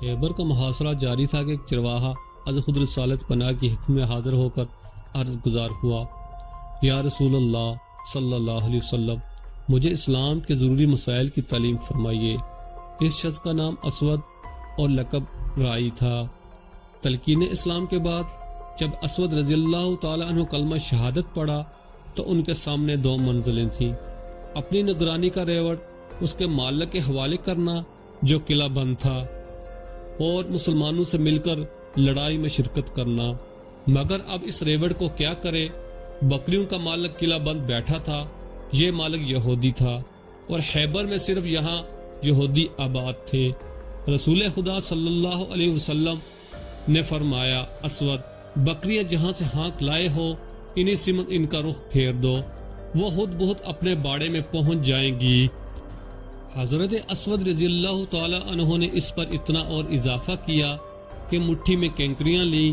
خیبر کا محاصرہ جاری تھا کہ ایک چرواہا حضرت خضر صالح پناہ کی حکم میں حاضر ہو کر عرض گزار ہوا، یا رسول اللہ صلی اللہ علیہ وسلم، مجھے اسلام کے ضروری مسائل کی تعلیم فرمائیے۔ اس شخص کا نام اسود اور لقب رائی تھا۔ تلقین اسلام کے بعد جب اسود رضی اللہ تعالی عنہ کلمہ شہادت پڑھا تو ان کے سامنے دو منزلیں تھیں، اپنی نگرانی کا ریوڑ اس کے مالک کے حوالے کرنا جو قلعہ بند تھا، اور مسلمانوں سے مل کر لڑائی میں شرکت کرنا۔ مگر اب اس ریوڑ کو کیا کرے؟ بکریوں کا مالک قلعہ بند بیٹھا تھا، یہ مالک یہودی تھا، اور خیبر میں صرف یہاں یہودی آباد تھے۔ رسول خدا صلی اللہ علیہ وسلم نے فرمایا، اسود، بکریاں جہاں سے ہانک لائے ہو انہی سمت ان کا رخ پھیر دو، وہ خود بہت اپنے باڑے میں پہنچ جائیں گی۔ حضرت اسود رضی اللہ تعالی عنہ نے اس پر اتنا اور اضافہ کیا کہ مٹھی میں کینکریاں لیں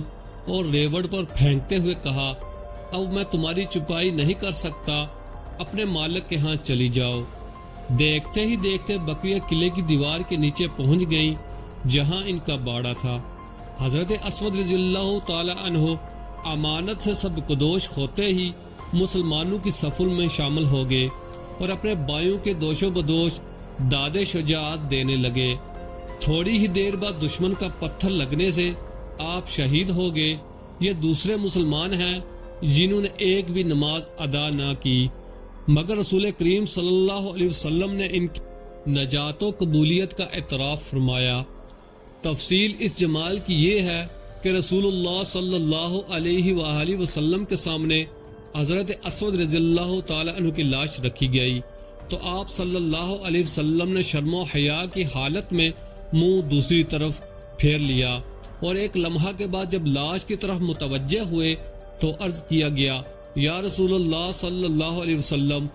اور ریوڑ پر پھینکتے ہوئے کہا، اب میں تمہاری چپائی نہیں کر سکتا، اپنے مالک کے ہاں چلی جاؤ۔ دیکھتے ہی دیکھتے بکریاں قلعے کی دیوار کے نیچے پہنچ گئیں جہاں ان کا باڑا تھا۔ حضرت اسود رضی اللہ تعالی عنہ امانت سے سب قدوش ہوتے ہی مسلمانوں کی صفوں میں شامل ہو گئے اور اپنے بائیوں کے دوش و بدوش داد شجاعت دینے لگے۔ تھوڑی ہی دیر بعد دشمن کا پتھر لگنے سے آپ شہید ہو گئے۔ یہ دوسرے مسلمان ہیں جنہوں نے ایک بھی نماز ادا نہ کی، مگر رسول کریم صلی اللہ علیہ وسلم نے ان کی نجات و قبولیت کا اعتراف فرمایا۔ تفصیل اس جمال کی یہ ہے کہ رسول اللہ صلی اللہ علیہ وآلہ وسلم کے سامنے حضرت اسود رضی اللہ تعالی عنہ کی لاش رکھی گئی تو آپ صلی اللہ علیہ وسلم نے شرم و حیا کی حالت میں منہ دوسری طرف پھیر لیا، اور ایک لمحہ کے بعد جب لاش کی طرف متوجہ ہوئے تو عرض کیا گیا، یا رسول اللہ صلی اللہ علیہ وسلم،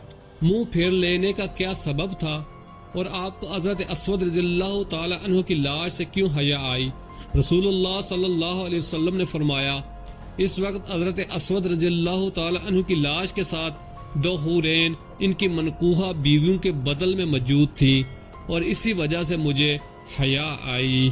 منہ پھیر لینے کا کیا سبب تھا، اور آپ کو حضرت اسود رضی اللہ تعالی عنہ کی لاش سے کیوں حیا آئی؟ رسول اللہ صلی اللہ علیہ وسلم نے فرمایا، اس وقت حضرت اسود رضی اللہ تعالی عنہ کی لاش کے ساتھ دو حورین ان کی منقوہہ بیویوں کے بدل میں موجود تھی، اور اسی وجہ سے مجھے حیا آئی۔